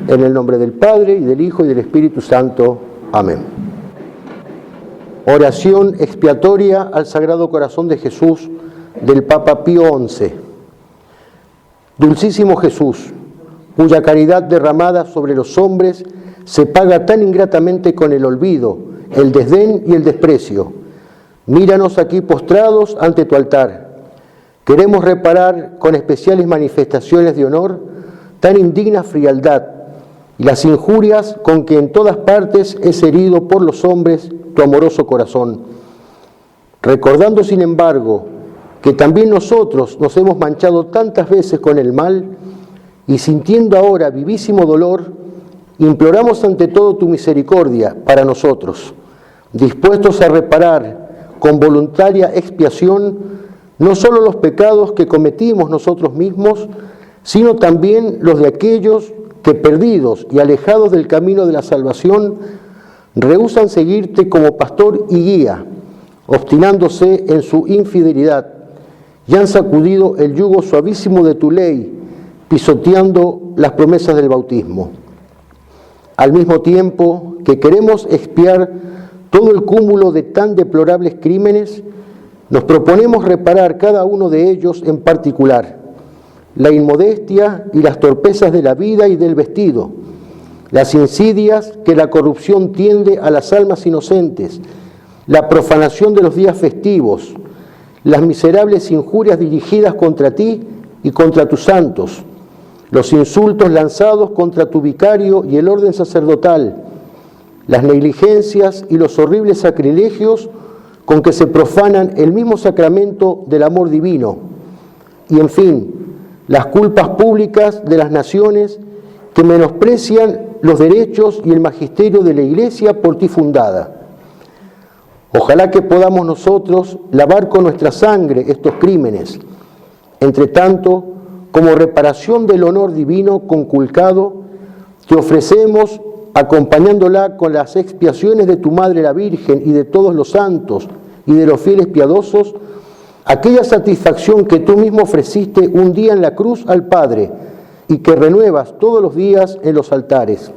En el nombre del Padre, y del Hijo, y del Espíritu Santo. Amén. Oración expiatoria al Sagrado Corazón de Jesús del Papa Pío XI. Dulcísimo Jesús, cuya caridad derramada sobre los hombres se paga tan ingratamente con el olvido, el desdén y el desprecio. Míranos aquí postrados ante tu altar. Queremos reparar con especiales manifestaciones de honor tan indigna frialdad y las injurias con que en todas partes es herido por los hombres tu amoroso corazón. Recordando, sin embargo, que también nosotros nos hemos manchado tantas veces con el mal, y sintiendo ahora vivísimo dolor, imploramos ante todo tu misericordia para nosotros, dispuestos a reparar con voluntaria expiación no solo los pecados que cometimos nosotros mismos, sino también los de aquellos que, perdidos y alejados del camino de la salvación, rehúsan seguirte como pastor y guía, obstinándose en su infidelidad, y han sacudido el yugo suavísimo de tu ley, pisoteando las promesas del bautismo. Al mismo tiempo que queremos expiar todo el cúmulo de tan deplorables crímenes, nos proponemos reparar cada uno de ellos en particular: la inmodestia y las torpezas de la vida y del vestido, las insidias que la corrupción tiende a las almas inocentes, la profanación de los días festivos, las miserables injurias dirigidas contra ti y contra tus santos, los insultos lanzados contra tu vicario y el orden sacerdotal, las negligencias y los horribles sacrilegios con que se profanan el mismo sacramento del amor divino, y en fin, las culpas públicas de las naciones que menosprecian los derechos y el magisterio de la Iglesia por ti fundada. Ojalá que podamos nosotros lavar con nuestra sangre estos crímenes. Entre tanto, como reparación del honor divino conculcado, te ofrecemos, acompañándola con las expiaciones de tu Madre la Virgen y de todos los santos y de los fieles piadosos, aquella satisfacción que tú mismo ofreciste un día en la cruz al Padre y que renuevas todos los días en los altares.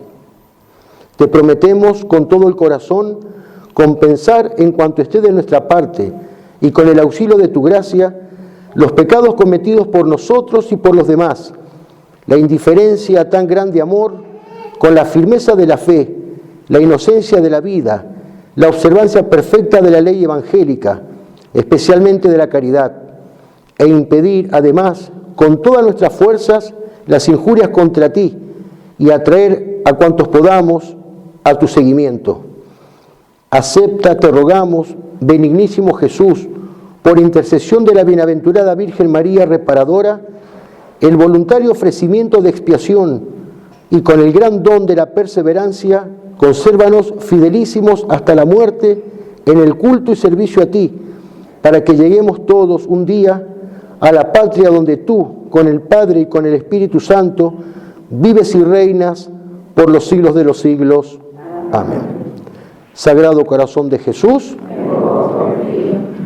Te prometemos con todo el corazón compensar en cuanto esté de nuestra parte y con el auxilio de tu gracia los pecados cometidos por nosotros y por los demás, la indiferencia a tan grande amor, con la firmeza de la fe, la inocencia de la vida, la observancia perfecta de la ley evangélica, especialmente de la caridad, e impedir además con todas nuestras fuerzas las injurias contra ti y atraer a cuantos podamos a tu seguimiento. Acepta, te rogamos, benignísimo Jesús, por intercesión de la bienaventurada Virgen María Reparadora, el voluntario ofrecimiento de expiación y con el gran don de la perseverancia, consérvanos fidelísimos hasta la muerte en el culto y servicio a ti, para que lleguemos todos un día a la patria donde tú, con el Padre y con el Espíritu Santo, vives y reinas por los siglos de los siglos. Amén. Sagrado Corazón de Jesús,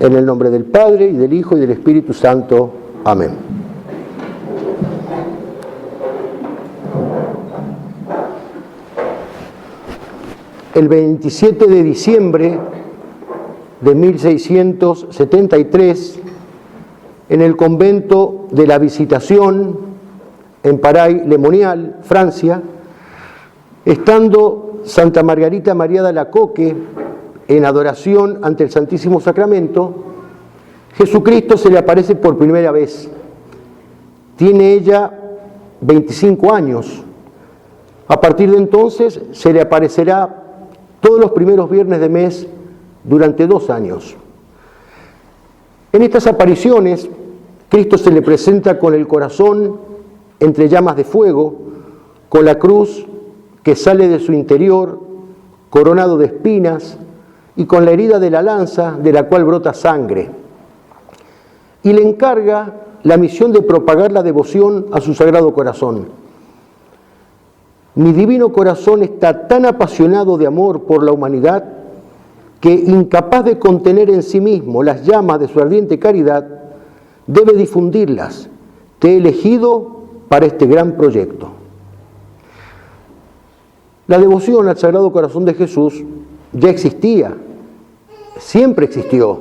en el nombre del Padre, y del Hijo, y del Espíritu Santo. Amén. El 27 de diciembre de 1673, en el convento de la Visitación, en Paray-le-Monial, Francia, estando Santa Margarita María de Alacoque en adoración ante el Santísimo Sacramento, Jesucristo se le aparece por primera vez. Tiene ella 25 años. A partir de entonces se le aparecerá todos los primeros viernes de mes durante 2 años. En estas apariciones, Cristo se le presenta con el corazón entre llamas de fuego, con la cruz que sale de su interior, coronado de espinas, y con la herida de la lanza de la cual brota sangre. Y le encarga la misión de propagar la devoción a su Sagrado Corazón. Mi divino corazón está tan apasionado de amor por la humanidad que, incapaz de contener en sí mismo las llamas de su ardiente caridad, debe difundirlas. Te he elegido para este gran proyecto. La devoción al Sagrado Corazón de Jesús ya existía, siempre existió.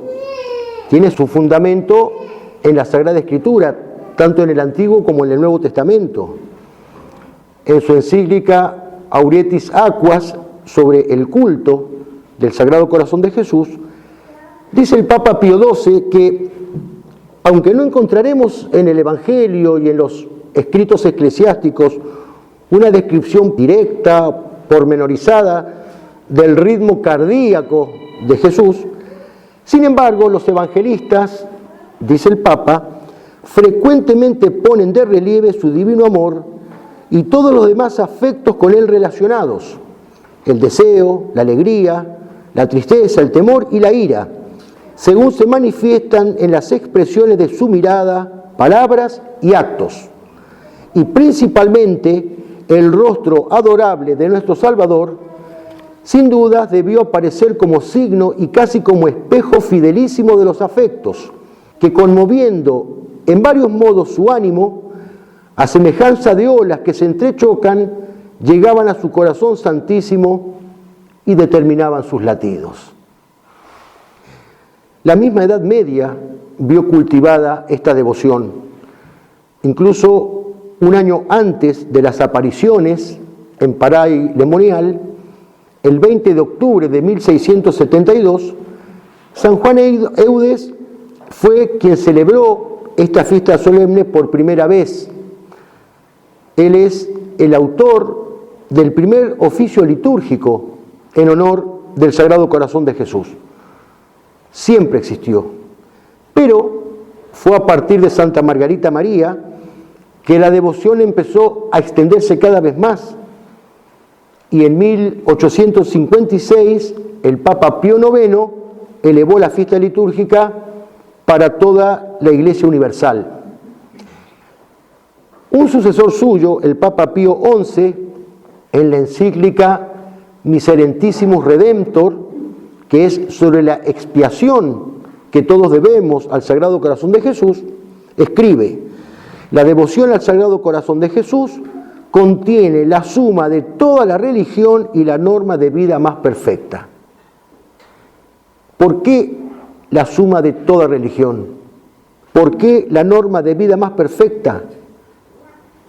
Tiene su fundamento en la Sagrada Escritura, tanto en el Antiguo como en el Nuevo Testamento. En su encíclica Aurietis Aquas sobre el culto del Sagrado Corazón de Jesús, dice el Papa Pío XII que, aunque no encontraremos en el Evangelio y en los escritos eclesiásticos una descripción directa, pormenorizada, del ritmo cardíaco de Jesús, sin embargo, los evangelistas, dice el Papa, frecuentemente ponen de relieve su divino amor y todos los demás afectos con él relacionados: el deseo, la alegría, la tristeza, el temor y la ira, según se manifiestan en las expresiones de su mirada, palabras y actos. Y principalmente el rostro adorable de nuestro Salvador, sin duda debió aparecer como signo y casi como espejo fidelísimo de los afectos, que conmoviendo en varios modos su ánimo, a semejanza de olas que se entrechocan, llegaban a su corazón santísimo y determinaban sus latidos. La misma Edad Media vio cultivada esta devoción. Incluso un año antes de las apariciones en Pará y Lemonial, el 20 de octubre de 1672, San Juan Eudes fue quien celebró esta fiesta solemne por primera vez. Él es el autor del primer oficio litúrgico en honor del Sagrado Corazón de Jesús. Siempre existió, pero fue a partir de Santa Margarita María que la devoción empezó a extenderse cada vez más. Y en 1856 el Papa Pío IX elevó la fiesta litúrgica para toda la Iglesia Universal. Un sucesor suyo, el Papa Pío XI, en la encíclica Miserentissimus Redemptor, que es sobre la expiación que todos debemos al Sagrado Corazón de Jesús, escribe: la devoción al Sagrado Corazón de Jesús contiene la suma de toda la religión y la norma de vida más perfecta. ¿Por qué la suma de toda religión? ¿Por qué la norma de vida más perfecta?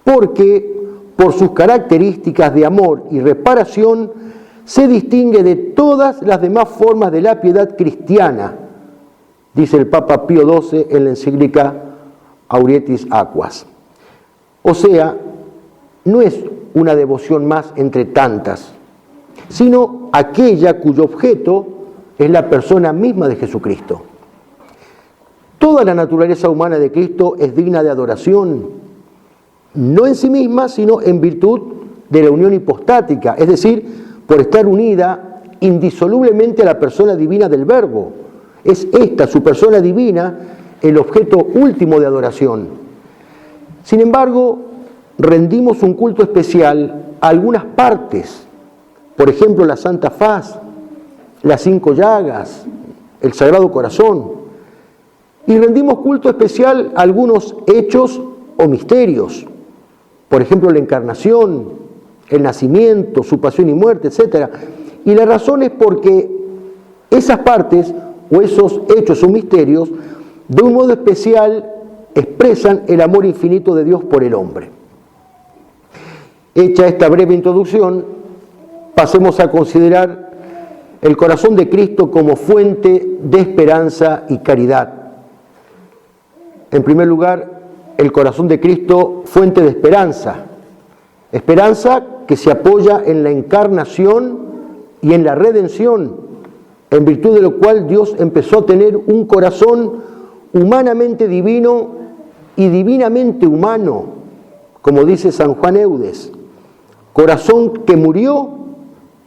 Porque por sus características de amor y reparación se distingue de todas las demás formas de la piedad cristiana, dice el Papa Pío XII en la encíclica Aurietis Aquas. O sea, no es una devoción más entre tantas, sino aquella cuyo objeto es la persona misma de Jesucristo. Toda la naturaleza humana de Cristo es digna de adoración, no en sí misma, sino en virtud de la unión hipostática, es decir, por estar unida indisolublemente a la persona divina del Verbo. Es esta, su persona divina, el objeto último de adoración. Sin embargo, rendimos un culto especial a algunas partes, por ejemplo, la Santa Faz, las 5 llagas, el Sagrado Corazón, y rendimos culto especial a algunos hechos o misterios, por ejemplo, la encarnación, el nacimiento, su pasión y muerte, etc. Y la razón es porque esas partes o esos hechos o misterios, de un modo especial, expresan el amor infinito de Dios por el hombre. Hecha esta breve introducción, pasemos a considerar el corazón de Cristo como fuente de esperanza y caridad. En primer lugar, el corazón de Cristo, fuente de esperanza. Esperanza que se apoya en la encarnación y en la redención, en virtud de lo cual Dios empezó a tener un corazón humanamente divino y divinamente humano, como dice San Juan Eudes, corazón que murió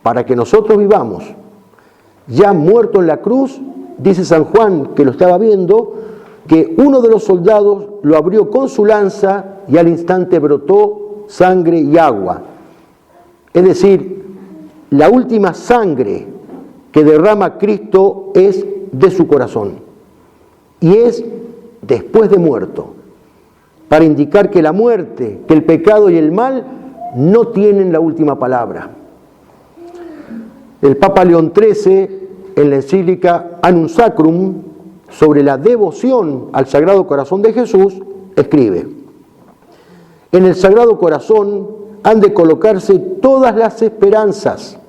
para que nosotros vivamos. Ya muerto en la cruz, dice San Juan, que lo estaba viendo, que uno de los soldados lo abrió con su lanza y al instante brotó sangre y agua. Es decir, la última sangre que derrama Cristo es de su corazón y es después de muerto, para indicar que la muerte, que el pecado y el mal no tienen la última palabra. El Papa León XIII, en la encíclica Annum Sacrum, sobre la devoción al Sagrado Corazón de Jesús, escribe: en el Sagrado Corazón han de colocarse todas las esperanzas.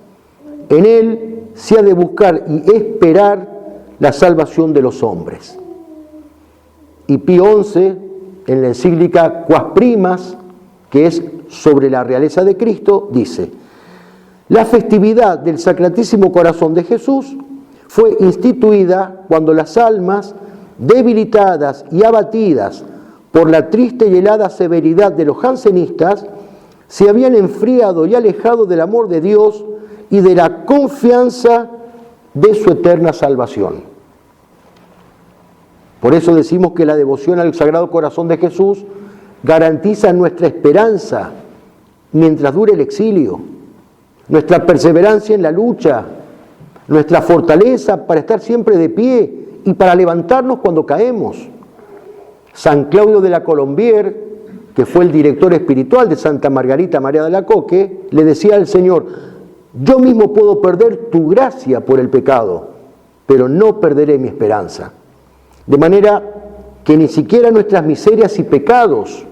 En él se ha de buscar y esperar la salvación de los hombres. Y Pío XI, en la encíclica Quas Primas, que es sobre la realeza de Cristo, dice: la festividad del Sacratísimo Corazón de Jesús fue instituida cuando las almas, debilitadas y abatidas por la triste y helada severidad de los jansenistas, se habían enfriado y alejado del amor de Dios y de la confianza de su eterna salvación. Por eso decimos que la devoción al Sagrado Corazón de Jesús garantiza nuestra esperanza mientras dure el exilio, nuestra perseverancia en la lucha, nuestra fortaleza para estar siempre de pie y para levantarnos cuando caemos. San Claudio de la Colombière, que fue el director espiritual de Santa Margarita María de Alacoque, le decía al Señor: yo mismo puedo perder tu gracia por el pecado, pero no perderé mi esperanza. De manera que ni siquiera nuestras miserias y pecados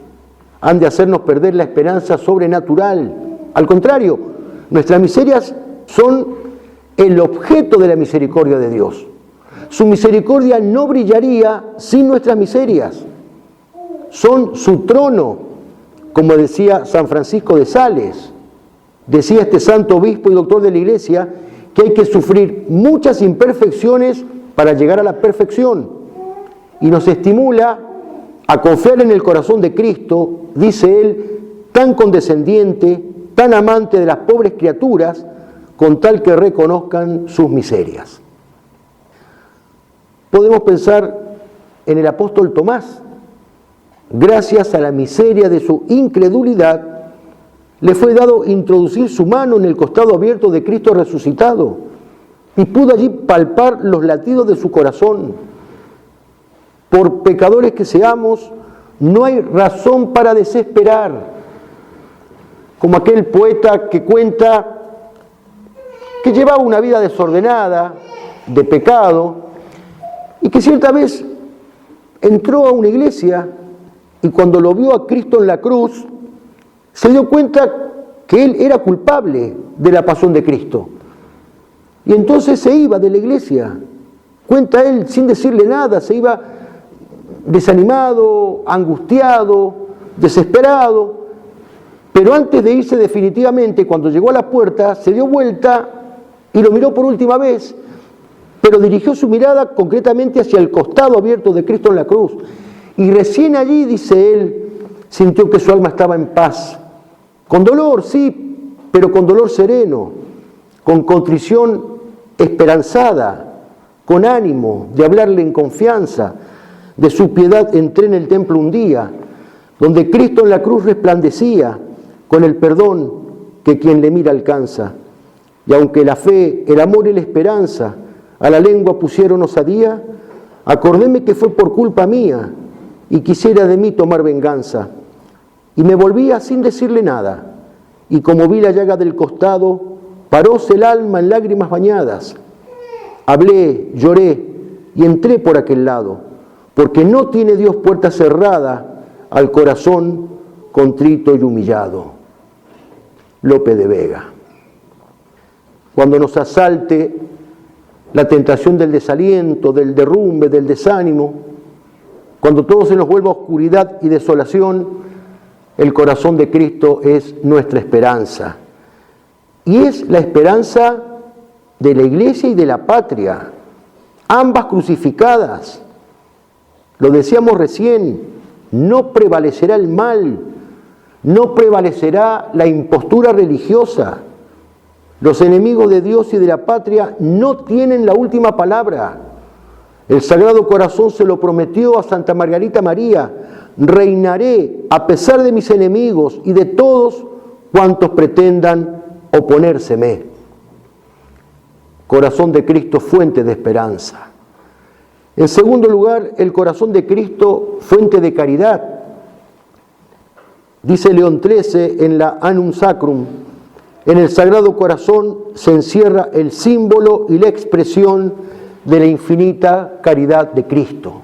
han de hacernos perder la esperanza sobrenatural. Al contrario, nuestras miserias son el objeto de la misericordia de Dios. Su misericordia no brillaría sin nuestras miserias. Son su trono, como decía San Francisco de Sales. Decía este santo obispo y doctor de la Iglesia que hay que sufrir muchas imperfecciones para llegar a la perfección. Y nos estimula a confiar en el corazón de Cristo, dice él, tan condescendiente, tan amante de las pobres criaturas, con tal que reconozcan sus miserias. Podemos pensar en el apóstol Tomás. Gracias a la miseria de su incredulidad, le fue dado introducir su mano en el costado abierto de Cristo resucitado y pudo allí palpar los latidos de su corazón. Por pecadores que seamos, no hay razón para desesperar. Como aquel poeta que cuenta que llevaba una vida desordenada, de pecado, y que cierta vez entró a una iglesia y cuando lo vio a Cristo en la cruz, se dio cuenta que él era culpable de la pasión de Cristo. Y entonces se iba de la iglesia. Cuenta él sin decirle nada, se iba desanimado, angustiado, desesperado. Pero antes de irse definitivamente, cuando llegó a la puerta, se dio vuelta y lo miró por última vez, pero dirigió su mirada concretamente hacia el costado abierto de Cristo en la cruz. Y recién allí, dice él, sintió que su alma estaba en paz. Con dolor, sí, pero con dolor sereno, con contrición esperanzada, con ánimo de hablarle en confianza. De su piedad entré en el templo un día, donde Cristo en la cruz resplandecía con el perdón que quien le mira alcanza. Y aunque la fe, el amor y la esperanza a la lengua pusieron osadía, acordéme que fue por culpa mía y quisiera de mí tomar venganza. Y me volvía sin decirle nada, y como vi la llaga del costado, paróse el alma en lágrimas bañadas. Hablé, lloré y entré por aquel lado, porque no tiene Dios puerta cerrada al corazón contrito y humillado. Lope de Vega. Cuando nos asalte la tentación del desaliento, del derrumbe, del desánimo, cuando todo se nos vuelva oscuridad y desolación, el corazón de Cristo es nuestra esperanza. Y es la esperanza de la Iglesia y de la patria, ambas crucificadas. Lo decíamos recién, no prevalecerá el mal, no prevalecerá la impostura religiosa. Los enemigos de Dios y de la patria no tienen la última palabra. El Sagrado Corazón se lo prometió a Santa Margarita María: reinaré a pesar de mis enemigos y de todos cuantos pretendan oponérseme. Corazón de Cristo, fuente de esperanza. En segundo lugar, el corazón de Cristo, fuente de caridad. Dice León XIII en la Annum Sacrum: En el Sagrado Corazón se encierra el símbolo y la expresión de la infinita caridad de Cristo.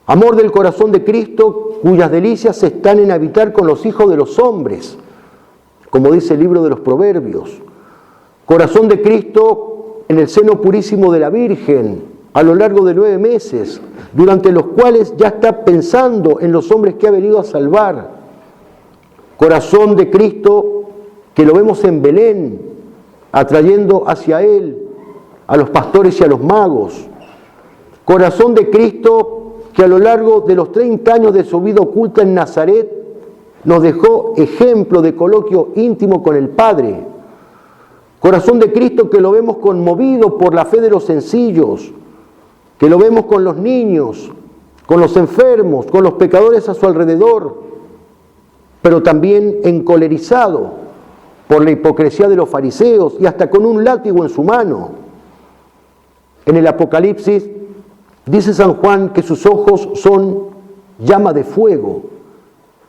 Amor del corazón de Cristo, cuyas delicias están en habitar con los hijos de los hombres, como dice el libro de los Proverbios. Corazón de Cristo en el seno purísimo de la Virgen, a lo largo de 9 meses, durante los cuales ya está pensando en los hombres que ha venido a salvar. Corazón de Cristo que lo vemos en Belén, atrayendo hacia Él a los pastores y a los magos. Corazón de Cristo que a lo largo de los 30 años de su vida oculta en Nazaret nos dejó ejemplo de coloquio íntimo con el Padre. Corazón de Cristo que lo vemos conmovido por la fe de los sencillos, que lo vemos con los niños, con los enfermos, con los pecadores a su alrededor, pero también encolerizado por la hipocresía de los fariseos y hasta con un látigo en su mano. En el Apocalipsis dice San Juan que sus ojos son llama de fuego.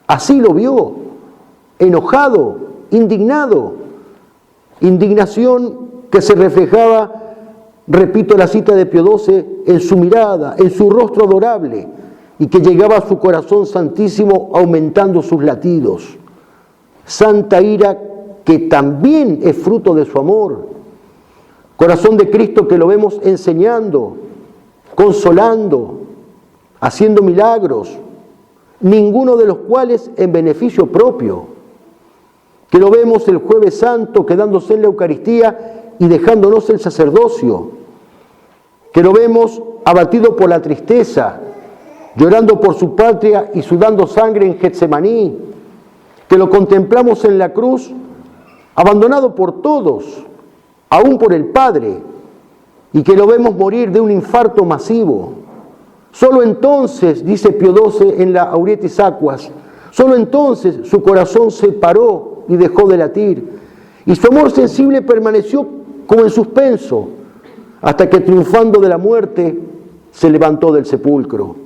Así lo vio, enojado, indignado. Indignación que se reflejaba, repito la cita de Pío XII, en su mirada, en su rostro adorable, y que llegaba a su corazón santísimo aumentando sus latidos. Santa ira que también es fruto de su amor. Corazón de Cristo que lo vemos enseñando, consolando, haciendo milagros, ninguno de los cuales en beneficio propio. Que lo vemos el Jueves Santo quedándose en la Eucaristía y dejándonos el sacerdocio. Que lo vemos abatido por la tristeza, llorando por su patria y sudando sangre en Getsemaní. Que lo contemplamos en la cruz, abandonado por todos, aún por el Padre, y que lo vemos morir de un infarto masivo. Solo entonces, dice Pío XII en la Aurietis Aquas, solo entonces su corazón se paró y dejó de latir, y su amor sensible permaneció como en suspenso, hasta que triunfando de la muerte, se levantó del sepulcro.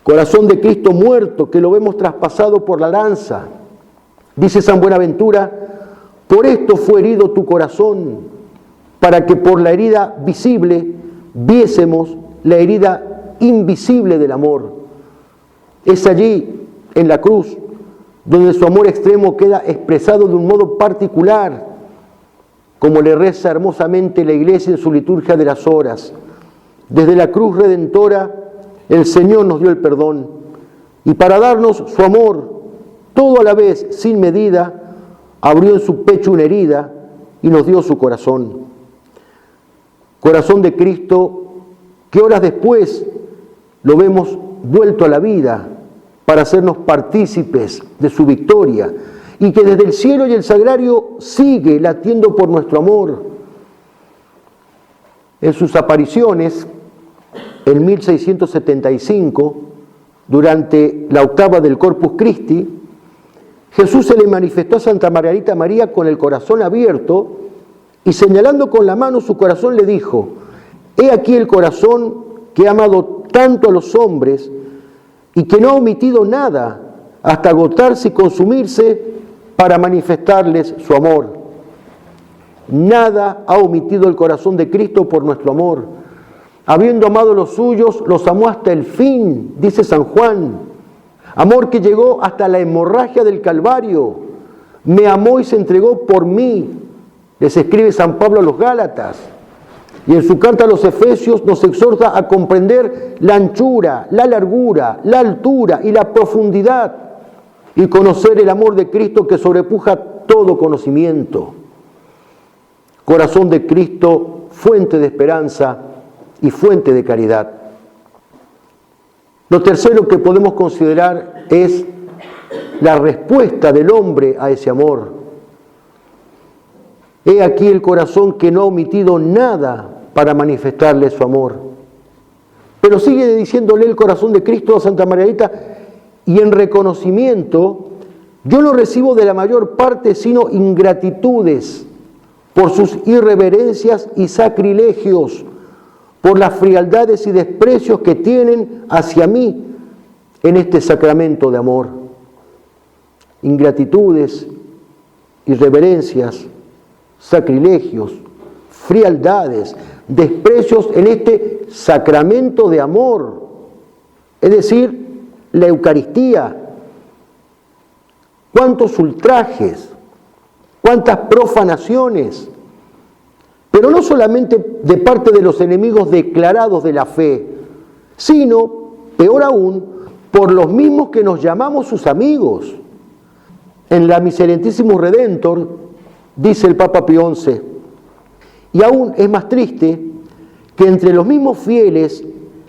Corazón de Cristo muerto, que lo vemos traspasado por la lanza. Dice San Buenaventura, por esto fue herido tu corazón, para que por la herida visible viésemos la herida invisible del amor. Es allí, en la cruz, donde su amor extremo queda expresado de un modo particular, como le reza hermosamente la Iglesia en su liturgia de las horas. Desde la cruz redentora, el Señor nos dio el perdón, y para darnos su amor, todo a la vez, sin medida, abrió en su pecho una herida y nos dio su corazón. Corazón de Cristo, que horas después lo vemos vuelto a la vida para hacernos partícipes de su victoria, y que desde el cielo y el sagrario sigue latiendo por nuestro amor. En sus apariciones, en 1675, durante la octava del Corpus Christi, Jesús se le manifestó a Santa Margarita María con el corazón abierto y señalando con la mano su corazón le dijo, he aquí el corazón que ha amado tanto a los hombres y que no ha omitido nada hasta agotarse y consumirse para manifestarles su amor. Nada ha omitido el corazón de Cristo por nuestro amor. Habiendo amado a los suyos, los amó hasta el fin, dice San Juan. Amor que llegó hasta la hemorragia del Calvario. Me amó y se entregó por mí, les escribe San Pablo a los Gálatas. Y en su carta a los Efesios nos exhorta a comprender la anchura, la largura, la altura y la profundidad y conocer el amor de Cristo que sobrepuja todo conocimiento. Corazón de Cristo, fuente de esperanza y fuente de caridad. Lo tercero que podemos considerar es la respuesta del hombre a ese amor. He aquí el corazón que no ha omitido nada para manifestarle su amor. Pero sigue diciéndole el corazón de Cristo a Santa Margarita, y en reconocimiento, yo no recibo de la mayor parte sino ingratitudes por sus irreverencias y sacrilegios, por las frialdades y desprecios que tienen hacia mí en este sacramento de amor. Ingratitudes, irreverencias, sacrilegios, frialdades, desprecios en este sacramento de amor, es decir, la Eucaristía. Cuántos ultrajes, cuántas profanaciones, pero no solamente de parte de los enemigos declarados de la fe, sino, peor aún, por los mismos que nos llamamos sus amigos. En la Miserentísimo Redentor dice el Papa Pío XI, y aún es más triste que entre los mismos fieles,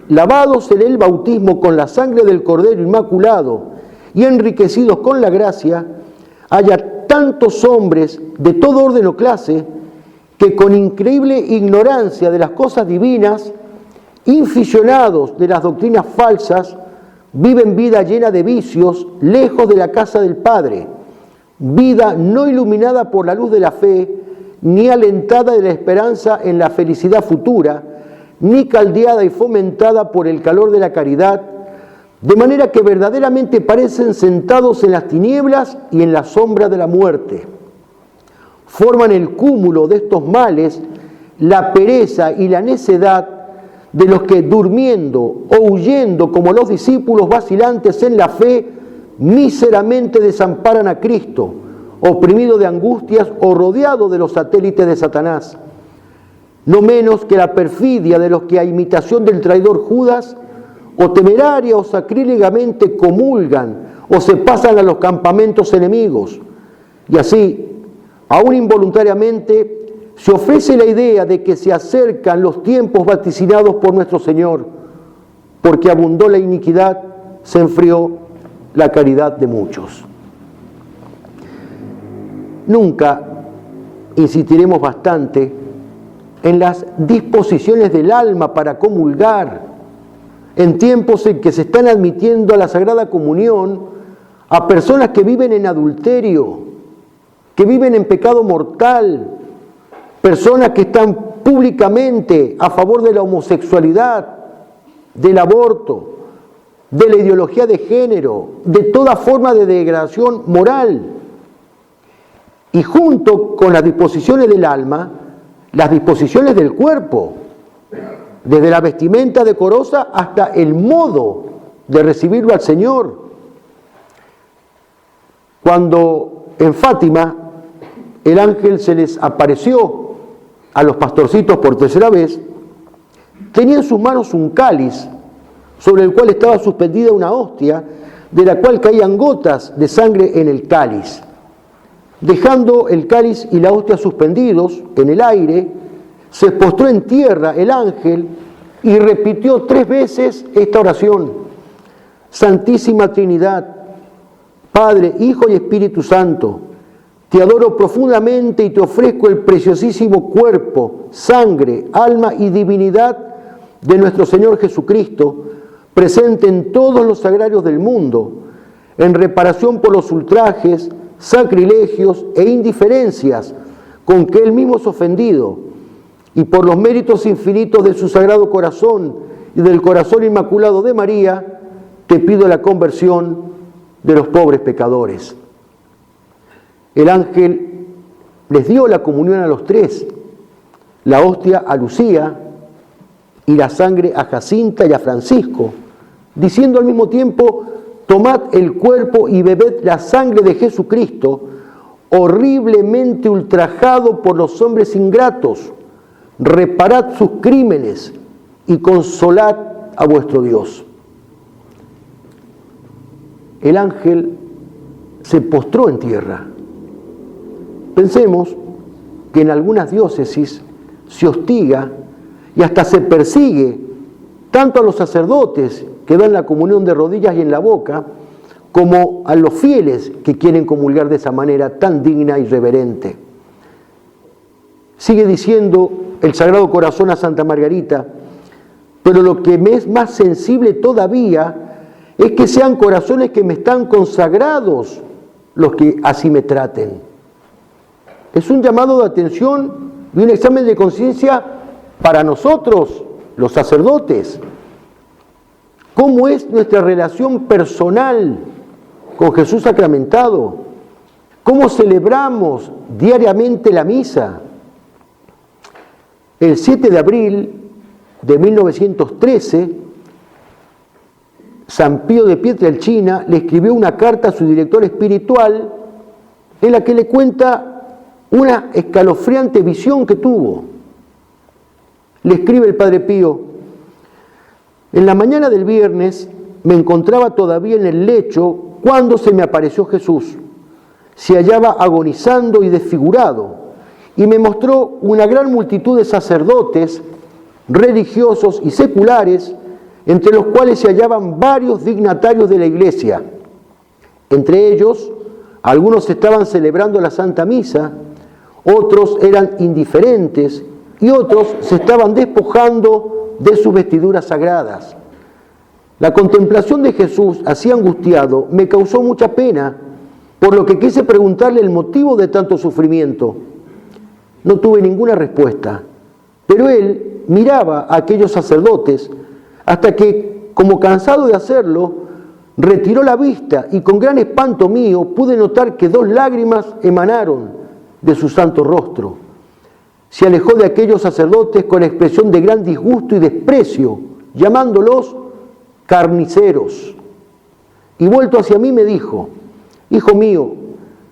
lavados en el bautismo con la sangre del Cordero Inmaculado y enriquecidos con la gracia, haya tantos hombres de todo orden o clase que con increíble ignorancia de las cosas divinas, inficionados de las doctrinas falsas, viven vida llena de vicios, lejos de la casa del Padre, vida no iluminada por la luz de la fe, ni alentada de la esperanza en la felicidad futura, ni caldeada y fomentada por el calor de la caridad, de manera que verdaderamente parecen sentados en las tinieblas y en la sombra de la muerte. Forman el cúmulo de estos males la pereza y la necedad de los que durmiendo o huyendo como los discípulos vacilantes en la fe, míseramente desamparan a Cristo, oprimido de angustias o rodeado de los satélites de Satanás. No menos que la perfidia de los que a imitación del traidor Judas, o temeraria o sacrílegamente comulgan o se pasan a los campamentos enemigos. Y así, aún involuntariamente, se ofrece la idea de que se acercan los tiempos vaticinados por nuestro Señor, porque abundó la iniquidad, se enfrió la caridad de muchos. Nunca insistiremos bastante en las disposiciones del alma para comulgar, en tiempos en que se están admitiendo a la Sagrada Comunión a personas que viven en adulterio, que viven en pecado mortal, personas que están públicamente a favor de la homosexualidad, del aborto, de la ideología de género, de toda forma de degradación moral. Y junto con las disposiciones del alma, las disposiciones del cuerpo, desde la vestimenta decorosa hasta el modo de recibirlo al Señor. Cuando en Fátima el ángel se les apareció a los pastorcitos por tercera vez, tenía en sus manos un cáliz sobre el cual estaba suspendida una hostia, de la cual caían gotas de sangre en el cáliz. Dejando el cáliz y la hostia suspendidos en el aire, se postró en tierra el ángel y repitió 3 veces esta oración: Santísima Trinidad, Padre, Hijo y Espíritu Santo, te adoro profundamente y te ofrezco el preciosísimo cuerpo, sangre, alma y divinidad de nuestro Señor Jesucristo, presente en todos los sagrarios del mundo, en reparación por los ultrajes, sacrilegios e indiferencias con que Él mismo es ofendido, y por los méritos infinitos de su Sagrado Corazón y del Corazón Inmaculado de María, te pido la conversión de los pobres pecadores. El ángel les dio la comunión a los 3, la hostia a Lucía y la sangre a Jacinta y a Francisco, diciendo al mismo tiempo: tomad el cuerpo y bebed la sangre de Jesucristo, horriblemente ultrajado por los hombres ingratos. Reparad sus crímenes y consolad a vuestro Dios. El ángel se postró en tierra. Pensemos que en algunas diócesis se hostiga y hasta se persigue tanto a los sacerdotes que dan la comunión de rodillas y en la boca, como a los fieles que quieren comulgar de esa manera tan digna y reverente. Sigue diciendo el Sagrado Corazón a Santa Margarita: pero lo que me es más sensible todavía es que sean corazones que me están consagrados los que así me traten. Es un llamado de atención y un examen de conciencia para nosotros, los sacerdotes. ¿Cómo es nuestra relación personal con Jesús sacramentado? ¿Cómo celebramos diariamente la misa? El 7 de abril de 1913, San Pío de Pietrelcina le escribió una carta a su director espiritual en la que le cuenta una escalofriante visión que tuvo. Le escribe el Padre Pío: en la mañana del viernes me encontraba todavía en el lecho cuando se me apareció Jesús. Se hallaba agonizando y desfigurado, y me mostró una gran multitud de sacerdotes, religiosos y seculares, entre los cuales se hallaban varios dignatarios de la Iglesia. Entre ellos, algunos estaban celebrando la Santa Misa, otros eran indiferentes y otros se estaban despojando de sus vestiduras sagradas. La contemplación de Jesús, así angustiado, me causó mucha pena, por lo que quise preguntarle el motivo de tanto sufrimiento. No tuve ninguna respuesta, pero él miraba a aquellos sacerdotes hasta que, como cansado de hacerlo, retiró la vista y con gran espanto mío pude notar que 2 lágrimas emanaron de su santo rostro. Se alejó de aquellos sacerdotes con expresión de gran disgusto y desprecio, llamándolos carniceros. Y vuelto hacia mí me dijo: hijo mío,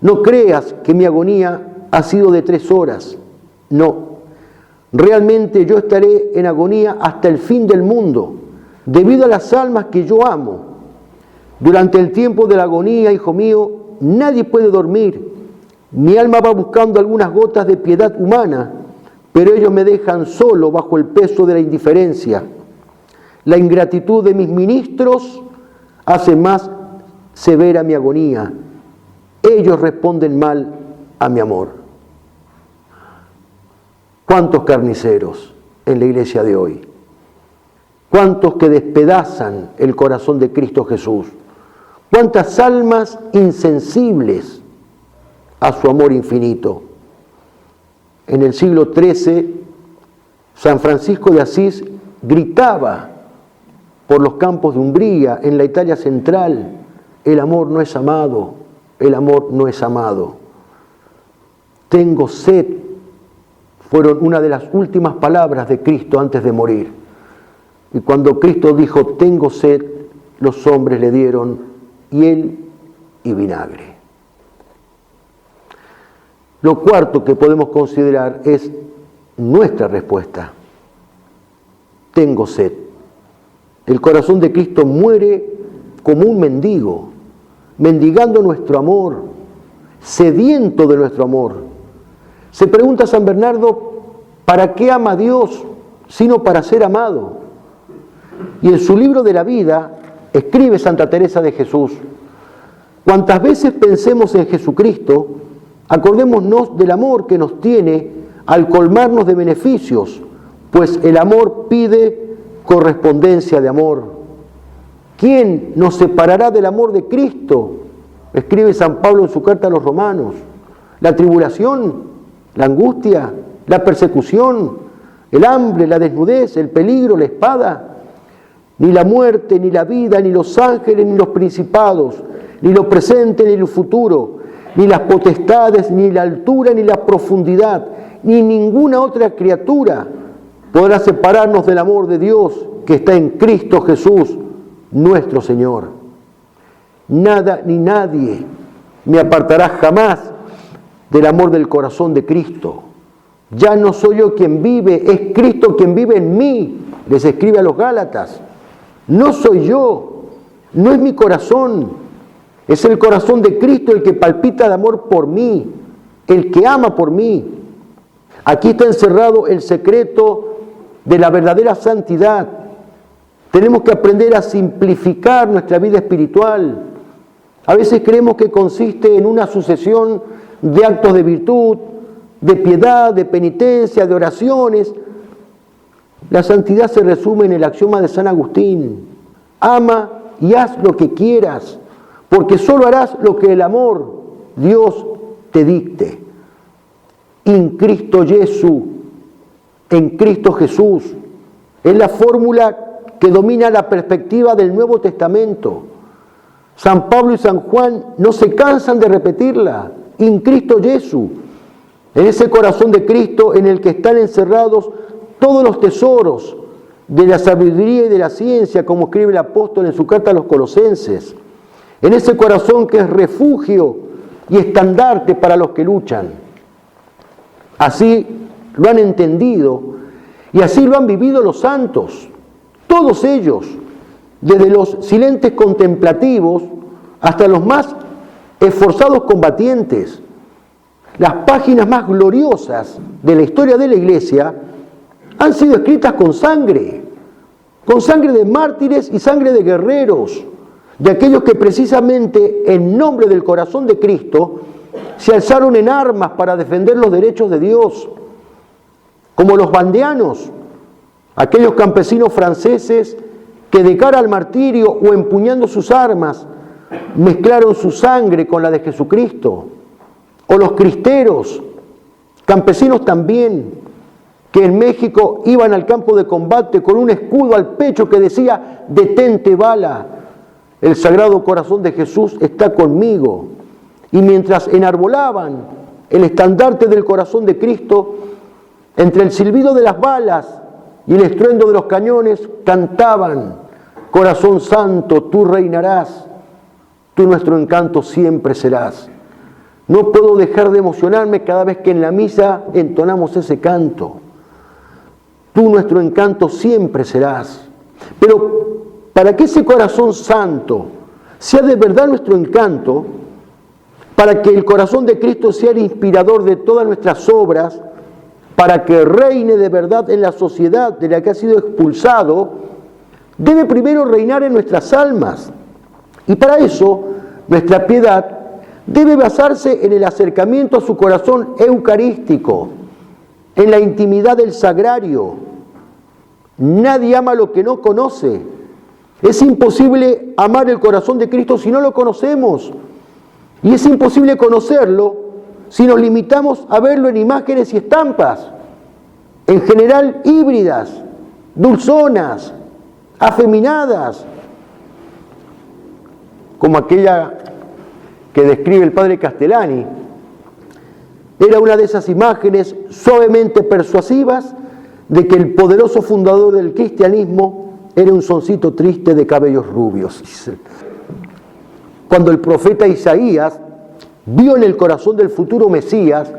no creas que mi agonía ha sido de 3 horas. No, realmente yo estaré en agonía hasta el fin del mundo, debido a las almas que yo amo. Durante el tiempo de la agonía, hijo mío, nadie puede dormir. Mi alma va buscando algunas gotas de piedad humana, pero ellos me dejan solo bajo el peso de la indiferencia. La ingratitud de mis ministros hace más severa mi agonía. Ellos responden mal a mi amor. ¿Cuántos carniceros en la iglesia de hoy? ¿Cuántos que despedazan el corazón de Cristo Jesús? ¿Cuántas almas insensibles a su amor infinito? En el siglo XIII, San Francisco de Asís gritaba por los campos de Umbría, en la Italia central: el amor no es amado, el amor no es amado. Tengo sed, fueron una de las últimas palabras de Cristo antes de morir. Y cuando Cristo dijo tengo sed, los hombres le dieron hiel y vinagre. Lo cuarto que podemos considerar es nuestra respuesta. Tengo sed. El corazón de Cristo muere como un mendigo, mendigando nuestro amor, sediento de nuestro amor. Se pregunta San Bernardo, ¿para qué ama a Dios sino para ser amado? Y en su libro de la vida escribe Santa Teresa de Jesús: cuantas veces pensemos en Jesucristo, acordémonos del amor que nos tiene al colmarnos de beneficios, pues el amor pide correspondencia de amor. ¿Quién nos separará del amor de Cristo? Escribe San Pablo en su carta a los Romanos. La tribulación, la angustia, la persecución, el hambre, la desnudez, el peligro, la espada. Ni la muerte, ni la vida, ni los ángeles, ni los principados, ni lo presente, ni lo futuro, ni las potestades, ni la altura, ni la profundidad, ni ninguna otra criatura podrá separarnos del amor de Dios que está en Cristo Jesús, nuestro Señor. Nada ni nadie me apartará jamás del amor del corazón de Cristo. Ya no soy yo quien vive, es Cristo quien vive en mí, les escribe a los Gálatas. No soy yo, no es mi corazón, es el corazón de Cristo el que palpita de amor por mí, el que ama por mí. Aquí está encerrado el secreto de la verdadera santidad. Tenemos que aprender a simplificar nuestra vida espiritual. A veces creemos que consiste en una sucesión de actos de virtud, de piedad, de penitencia, de oraciones. La santidad se resume en el axioma de San Agustín: ama y haz lo que quieras, porque solo harás lo que el amor, Dios, te dicte. In Cristo Jesu, en Cristo Jesús, es la fórmula que domina la perspectiva del Nuevo Testamento. San Pablo y San Juan no se cansan de repetirla: in Cristo Jesús, en ese corazón de Cristo en el que están encerrados todos los tesoros de la sabiduría y de la ciencia, como escribe el apóstol en su carta a los Colosenses, en ese corazón que es refugio y estandarte para los que luchan. Así lo han entendido y así lo han vivido los santos, todos ellos, desde los silentes contemplativos hasta los más esforzados combatientes. Las páginas más gloriosas de la historia de la Iglesia han sido escritas con sangre de mártires y sangre de guerreros, de aquellos que precisamente en nombre del corazón de Cristo se alzaron en armas para defender los derechos de Dios, como los vandeanos, aquellos campesinos franceses que de cara al martirio o empuñando sus armas mezclaron su sangre con la de Jesucristo, o los cristeros, campesinos también, que en México iban al campo de combate con un escudo al pecho que decía: detente bala, el Sagrado Corazón de Jesús está conmigo. Y mientras enarbolaban el estandarte del corazón de Cristo, entre el silbido de las balas y el estruendo de los cañones, cantaban: corazón santo, tú reinarás, tú nuestro encanto siempre serás. No puedo dejar de emocionarme cada vez que en la misa entonamos ese canto. Tú nuestro encanto siempre serás. Pero para que ese corazón santo sea de verdad nuestro encanto, para que el corazón de Cristo sea el inspirador de todas nuestras obras, para que reine de verdad en la sociedad de la que ha sido expulsado, debe primero reinar en nuestras almas. Y para eso, nuestra piedad debe basarse en el acercamiento a su corazón eucarístico, en la intimidad del sagrario. Nadie ama lo que no conoce. Es imposible amar el corazón de Cristo si no lo conocemos. Y es imposible conocerlo si nos limitamos a verlo en imágenes y estampas, en general híbridas, dulzonas, afeminadas, como aquella que describe el padre Castellani. Era una de esas imágenes suavemente persuasivas de que el poderoso fundador del cristianismo era un soncito triste de cabellos rubios. Cuando el profeta Isaías vio en el corazón del futuro Mesías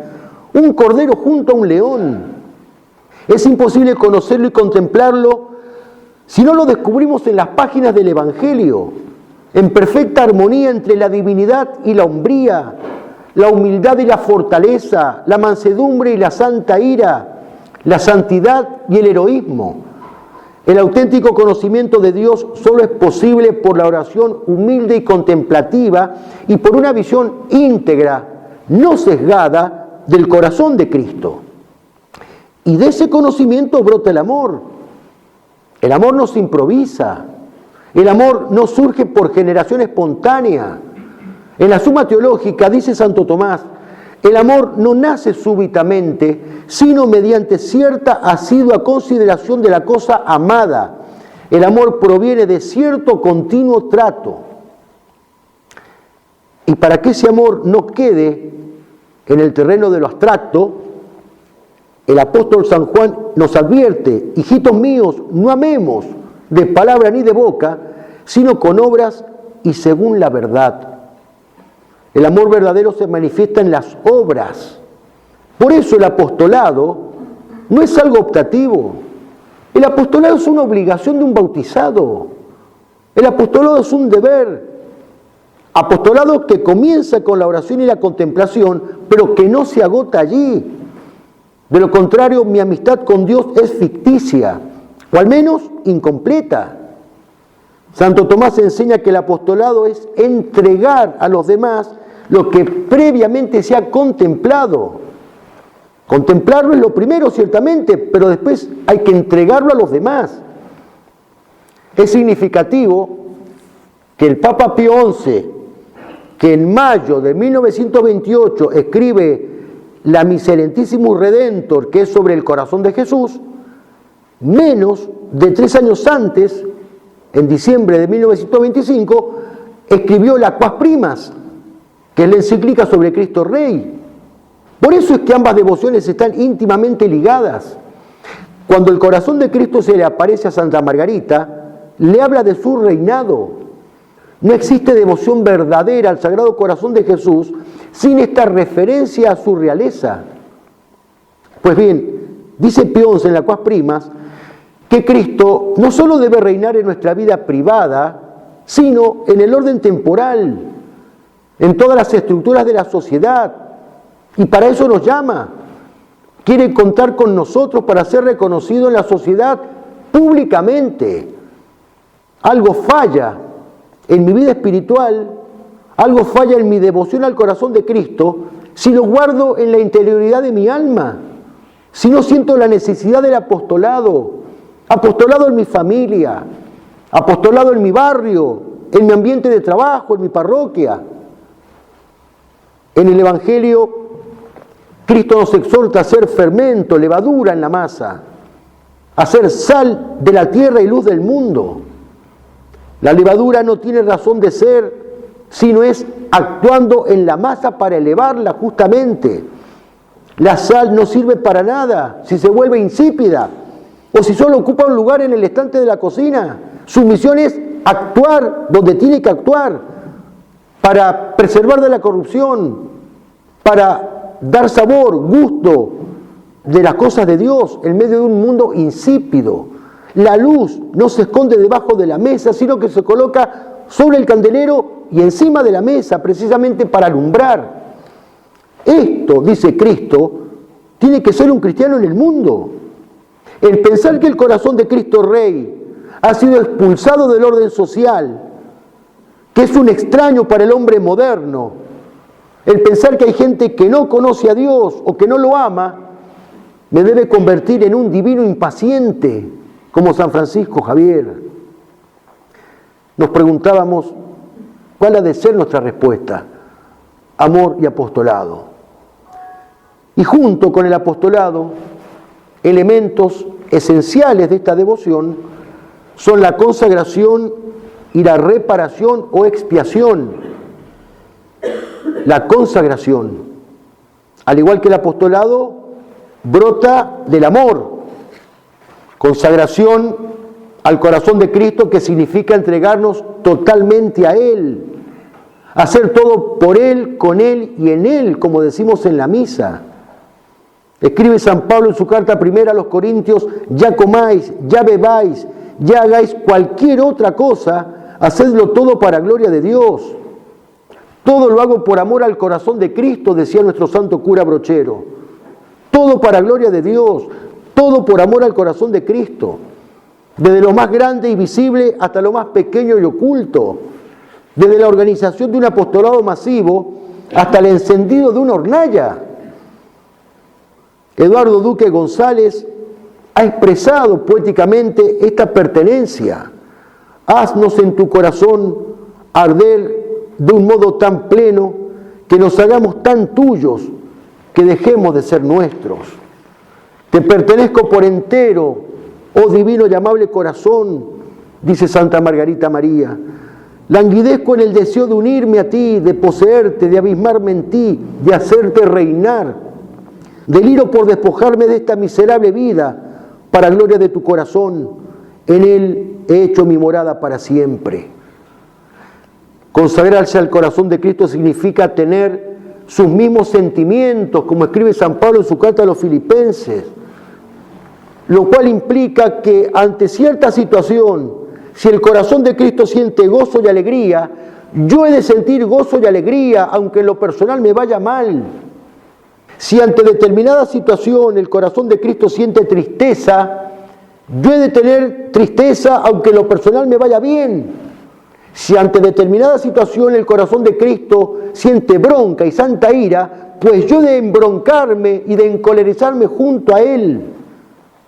un cordero junto a un león, es imposible conocerlo y contemplarlo si no lo descubrimos en las páginas del Evangelio, en perfecta armonía entre la divinidad y la hombría, la humildad y la fortaleza, la mansedumbre y la santa ira, la santidad y el heroísmo. El auténtico conocimiento de Dios solo es posible por la oración humilde y contemplativa y por una visión íntegra, no sesgada, del corazón de Cristo. Y de ese conocimiento brota el amor. El amor no se improvisa. El amor no surge por generación espontánea. En la Suma Teológica dice Santo Tomás: el amor no nace súbitamente, sino mediante cierta asidua consideración de la cosa amada. El amor proviene de cierto continuo trato. Y para que ese amor no quede en el terreno de lo abstracto, el apóstol San Juan nos advierte: hijitos míos, no amemos de palabra ni de boca, sino con obras y según la verdad. El amor verdadero se manifiesta en las obras. Por eso el apostolado no es algo optativo. El apostolado es una obligación de un bautizado. El apostolado es un deber. Apostolado que comienza con la oración y la contemplación, pero que no se agota allí. De lo contrario, mi amistad con Dios es ficticia, o al menos incompleta. Santo Tomás enseña que el apostolado es entregar a los demás lo que previamente se ha contemplado. Contemplarlo es lo primero, ciertamente, pero después hay que entregarlo a los demás. Es significativo que el Papa Pío XI, que en mayo de 1928 escribe la Miserentissimus Redentor, que es sobre el corazón de Jesús, menos de 3 años antes, en diciembre de 1925, escribió la Quas Primas, que es la encíclica sobre Cristo Rey. Por eso es que ambas devociones están íntimamente ligadas. Cuando el corazón de Cristo se le aparece a Santa Margarita, le habla de su reinado. No existe devoción verdadera al Sagrado Corazón de Jesús sin esta referencia a su realeza. Pues bien, dice Pío XI en la Quas Primas que Cristo no solo debe reinar en nuestra vida privada, sino en el orden temporal, en todas las estructuras de la sociedad, y para eso nos llama. Quiere contar con nosotros para ser reconocido en la sociedad públicamente. Algo falla en mi vida espiritual, algo falla en mi devoción al corazón de Cristo si lo guardo en la interioridad de mi alma, si no siento la necesidad del apostolado, apostolado en mi familia, apostolado en mi barrio, en mi ambiente de trabajo, en mi parroquia. En el Evangelio, Cristo nos exhorta a ser fermento, levadura en la masa, a ser sal de la tierra y luz del mundo. La levadura no tiene razón de ser, sino es actuando en la masa para elevarla justamente. La sal no sirve para nada si se vuelve insípida o si solo ocupa un lugar en el estante de la cocina. Su misión es actuar donde tiene que actuar para preservar de la corrupción, para dar sabor, gusto de las cosas de Dios en medio de un mundo insípido. La luz no se esconde debajo de la mesa, sino que se coloca sobre el candelero y encima de la mesa, precisamente para alumbrar. Esto, dice Cristo, tiene que ser un cristiano en el mundo. El pensar que el corazón de Cristo Rey ha sido expulsado del orden social, que es un extraño para el hombre moderno, el pensar que hay gente que no conoce a Dios o que no lo ama, me debe convertir en un divino impaciente, como San Francisco Javier. Nos preguntábamos, ¿cuál ha de ser nuestra respuesta? Amor y apostolado. Y junto con el apostolado, elementos esenciales de esta devoción son la consagración y la reparación o expiación. La consagración, al igual que el apostolado, brota del amor. Consagración al corazón de Cristo, que significa entregarnos totalmente a Él, hacer todo por Él, con Él y en Él, como decimos en la misa. Escribe San Pablo en su carta primera a los Corintios: ya comáis, ya bebáis, ya hagáis cualquier otra cosa, hacedlo todo para gloria de Dios. Todo lo hago por amor al corazón de Cristo, decía nuestro santo cura Brochero. Todo para gloria de Dios, todo por amor al corazón de Cristo. Desde lo más grande y visible hasta lo más pequeño y oculto. Desde la organización de un apostolado masivo hasta el encendido de una hornalla. Eduardo Duque González ha expresado poéticamente esta pertenencia. Haznos en tu corazón arder de un modo tan pleno que nos hagamos tan tuyos que dejemos de ser nuestros. Te pertenezco por entero, oh divino y amable corazón, dice Santa Margarita María. Languidezco en el deseo de unirme a ti, de poseerte, de abismarme en ti, de hacerte reinar. Deliro por despojarme de esta miserable vida para gloria de tu corazón. En él he hecho mi morada para siempre. Consagrarse al corazón de Cristo significa tener sus mismos sentimientos, como escribe San Pablo en su carta a los Filipenses, lo cual implica que ante cierta situación, si el corazón de Cristo siente gozo y alegría, yo he de sentir gozo y alegría, aunque en lo personal me vaya mal. Si ante determinada situación el corazón de Cristo siente tristeza, yo he de tener tristeza, aunque en lo personal me vaya bien. Si ante determinada situación el corazón de Cristo siente bronca y santa ira, pues yo he de embroncarme y de encolerizarme junto a Él.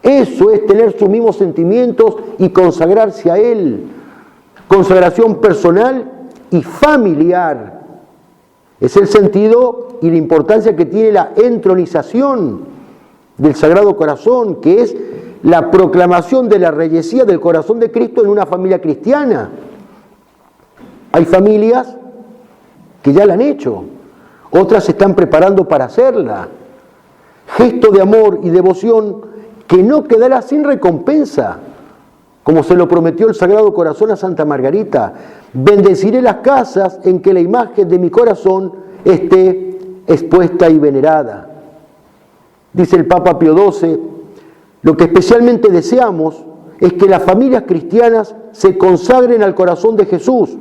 Eso es tener sus mismos sentimientos y consagrarse a Él. Consagración personal y familiar. Es el sentido y la importancia que tiene la entronización del Sagrado Corazón, que es la proclamación de la reyesía del corazón de Cristo en una familia cristiana. Hay familias que ya la han hecho, otras se están preparando para hacerla. Gesto de amor y devoción que no quedará sin recompensa, como se lo prometió el Sagrado Corazón a Santa Margarita. Bendeciré las casas en que la imagen de mi corazón esté expuesta y venerada. Dice el Papa Pío XII, lo que especialmente deseamos es que las familias cristianas se consagren al corazón de Jesús,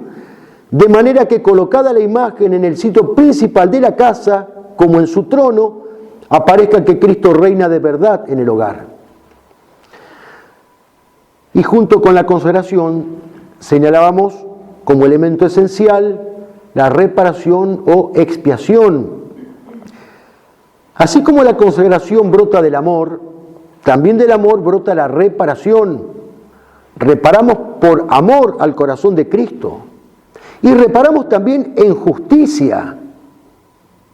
de manera que colocada la imagen en el sitio principal de la casa, como en su trono, aparezca que Cristo reina de verdad en el hogar. Y junto con la consagración señalábamos como elemento esencial la reparación o expiación. Así como la consagración brota del amor, también del amor brota la reparación. Reparamos por amor al corazón de Cristo. Y reparamos también en justicia.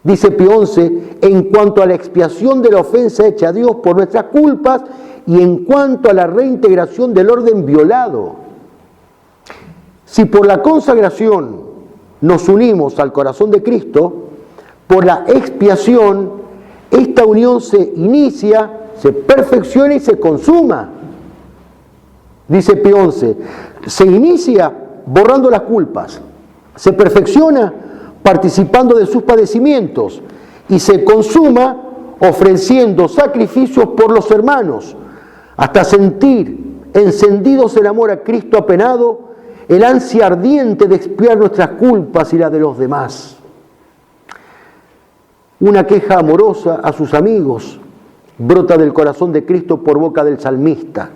Dice Pío XI, en cuanto a la expiación de la ofensa hecha a Dios por nuestras culpas y en cuanto a la reintegración del orden violado. Si por la consagración nos unimos al corazón de Cristo, por la expiación esta unión se inicia, se perfecciona y se consuma. Dice Pío XI, se inicia borrando las culpas, se perfecciona participando de sus padecimientos y se consuma ofreciendo sacrificios por los hermanos, hasta sentir encendidos en amor a Cristo apenado, el ansia ardiente de expiar nuestras culpas y las de los demás. Una queja amorosa a sus amigos brota del corazón de Cristo por boca del salmista.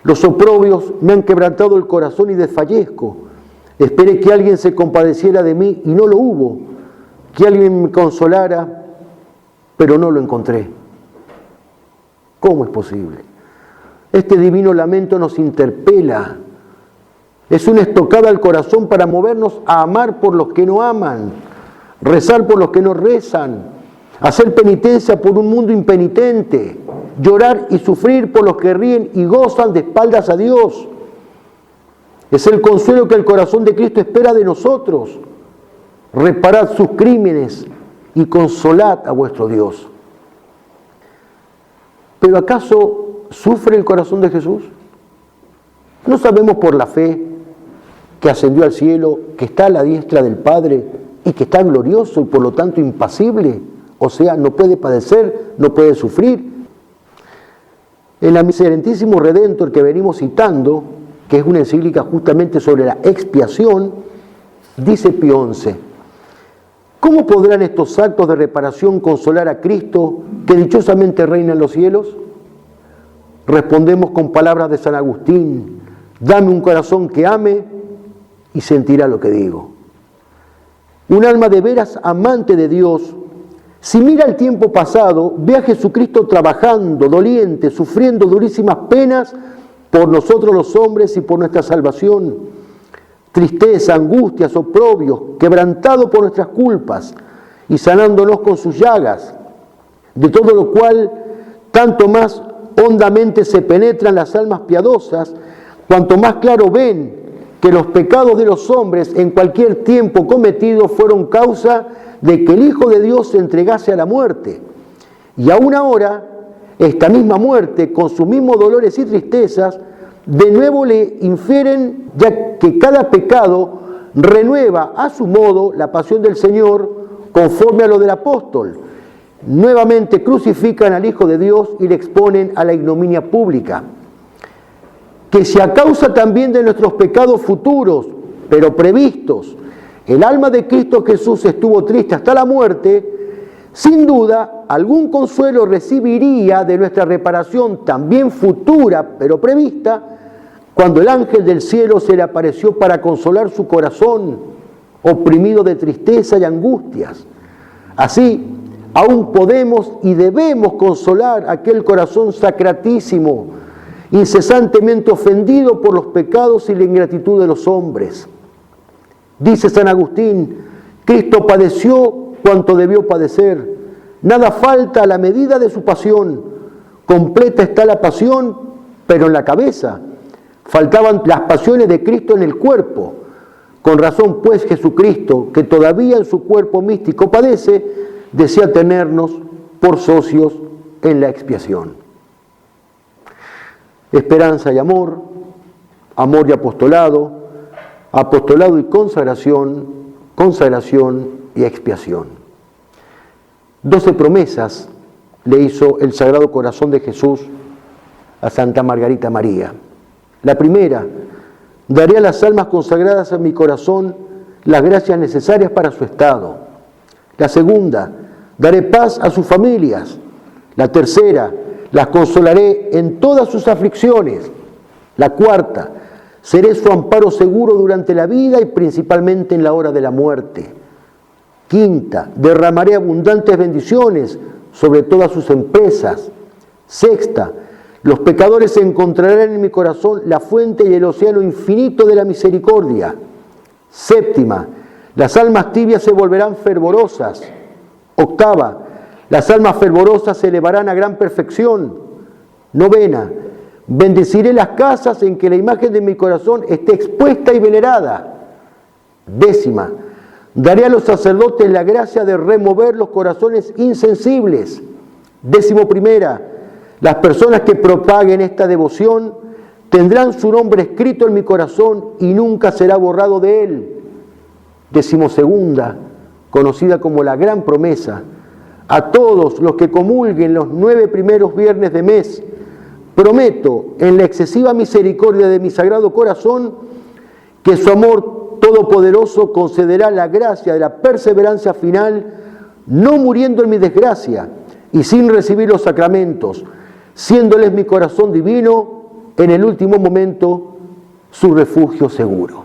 Los oprobios me han quebrantado el corazón y desfallezco. Esperé que alguien se compadeciera de mí y no lo hubo, que alguien me consolara, pero no lo encontré. ¿Cómo es posible? Este divino lamento nos interpela. Es una estocada al corazón para movernos a amar por los que no aman, rezar por los que no rezan, hacer penitencia por un mundo impenitente, llorar y sufrir por los que ríen y gozan de espaldas a Dios. Es el consuelo que el corazón de Cristo espera de nosotros. Reparad sus crímenes y consolad a vuestro Dios. ¿Pero acaso sufre el corazón de Jesús? ¿No sabemos por la fe que ascendió al cielo, que está a la diestra del Padre y que está glorioso y por lo tanto impasible? O sea, no puede padecer, no puede sufrir. En la Miserentísimo Redentor que venimos citando, que es una encíclica justamente sobre la expiación, dice Pío XI, ¿cómo podrán estos actos de reparación consolar a Cristo que dichosamente reina en los cielos? Respondemos con palabras de San Agustín, dame un corazón que ame y sentirá lo que digo. Un alma de veras amante de Dios, si mira el tiempo pasado, ve a Jesucristo trabajando, doliente, sufriendo durísimas penas por nosotros los hombres y por nuestra salvación. Tristeza, angustias, oprobios, quebrantado por nuestras culpas y sanándonos con sus llagas. De todo lo cual, tanto más hondamente se penetran las almas piadosas, cuanto más claro ven que los pecados de los hombres en cualquier tiempo cometidos fueron causa de que el Hijo de Dios se entregase a la muerte. Y aún ahora, esta misma muerte, con sus mismos dolores y tristezas, de nuevo le infieren, ya que cada pecado renueva a su modo la pasión del Señor, conforme a lo del apóstol. Nuevamente crucifican al Hijo de Dios y le exponen a la ignominia pública. Que si a causa también de nuestros pecados futuros, pero previstos, el alma de Cristo Jesús estuvo triste hasta la muerte, sin duda algún consuelo recibiría de nuestra reparación también futura, pero prevista, cuando el ángel del cielo se le apareció para consolar su corazón, oprimido de tristeza y angustias. Así, aún podemos y debemos consolar aquel corazón sacratísimo, incesantemente ofendido por los pecados y la ingratitud de los hombres. Dice San Agustín, Cristo padeció cuanto debió padecer, nada falta a la medida de su pasión, completa está la pasión, pero en la cabeza. Faltaban las pasiones de Cristo en el cuerpo. Con razón, pues, Jesucristo, que todavía en su cuerpo místico padece, desea tenernos por socios en la expiación. Esperanza y amor, amor y apostolado, apostolado y consagración, consagración y expiación. 12 promesas le hizo el Sagrado Corazón de Jesús a Santa Margarita María. La primera: daré a las almas consagradas en mi corazón las gracias necesarias para su estado. La segunda: daré paz a sus familias. La tercera: las consolaré en todas sus aflicciones. La cuarta: seré su amparo seguro durante la vida y principalmente en la hora de la muerte. Quinta: derramaré abundantes bendiciones sobre todas sus empresas. Sexta: los pecadores encontrarán en mi corazón la fuente y el océano infinito de la misericordia. Séptima: las almas tibias se volverán fervorosas. Octava: las almas fervorosas se elevarán a gran perfección. Novena: bendeciré las casas en que la imagen de mi corazón esté expuesta y venerada. Décima: daré a los sacerdotes la gracia de remover los corazones insensibles. 11: las personas que propaguen esta devoción tendrán su nombre escrito en mi corazón y nunca será borrado de él. 12: conocida como la gran promesa: a todos los que comulguen los 9 primeros viernes de mes, prometo, en la excesiva misericordia de mi Sagrado Corazón, que su amor todopoderoso concederá la gracia de la perseverancia final, no muriendo en mi desgracia y sin recibir los sacramentos, siéndoles mi corazón divino, en el último momento, su refugio seguro.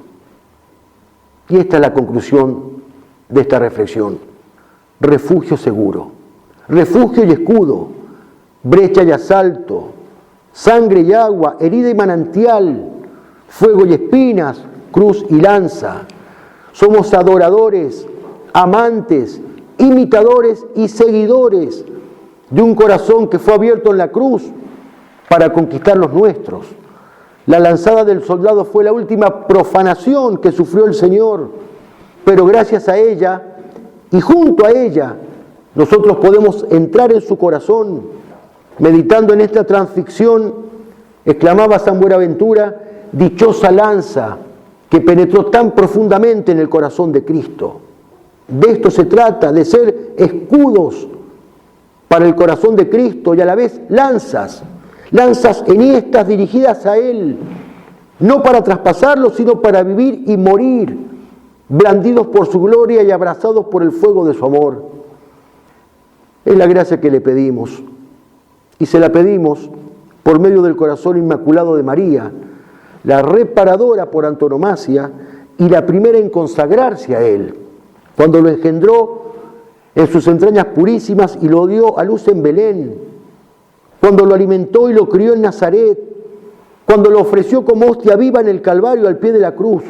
Y esta es la conclusión de esta reflexión. Refugio seguro, refugio y escudo, brecha y asalto, sangre y agua, herida y manantial, fuego y espinas, cruz y lanza. Somos adoradores, amantes, imitadores y seguidores de un corazón que fue abierto en la cruz para conquistar los nuestros. La lanzada del soldado fue la última profanación que sufrió el Señor, pero gracias a ella y junto a ella nosotros podemos entrar en su corazón. Meditando en esta transfixión, exclamaba San Buenaventura: dichosa lanza que penetró tan profundamente en el corazón de Cristo. De esto se trata, de ser escudos para el corazón de Cristo y a la vez lanzas enhiestas dirigidas a Él, no para traspasarlo, sino para vivir y morir, blandidos por su gloria y abrazados por el fuego de su amor. Es la gracia que le pedimos, y se la pedimos por medio del corazón inmaculado de María, la reparadora por antonomasia y la primera en consagrarse a Él, cuando lo engendró en sus entrañas purísimas y lo dio a luz en Belén, cuando lo alimentó y lo crió en Nazaret, cuando lo ofreció como hostia viva en el Calvario al pie de la cruz.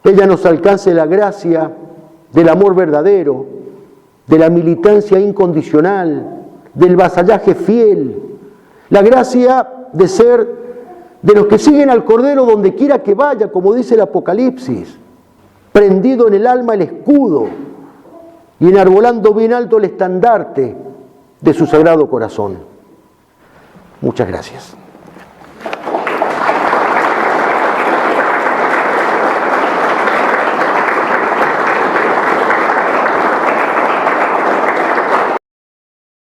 Ella nos alcance la gracia del amor verdadero, de la militancia incondicional, del vasallaje fiel, la gracia de ser de los que siguen al Cordero donde quiera que vaya, como dice el Apocalipsis, prendido en el alma el escudo y enarbolando bien alto el estandarte de su Sagrado Corazón. Muchas gracias.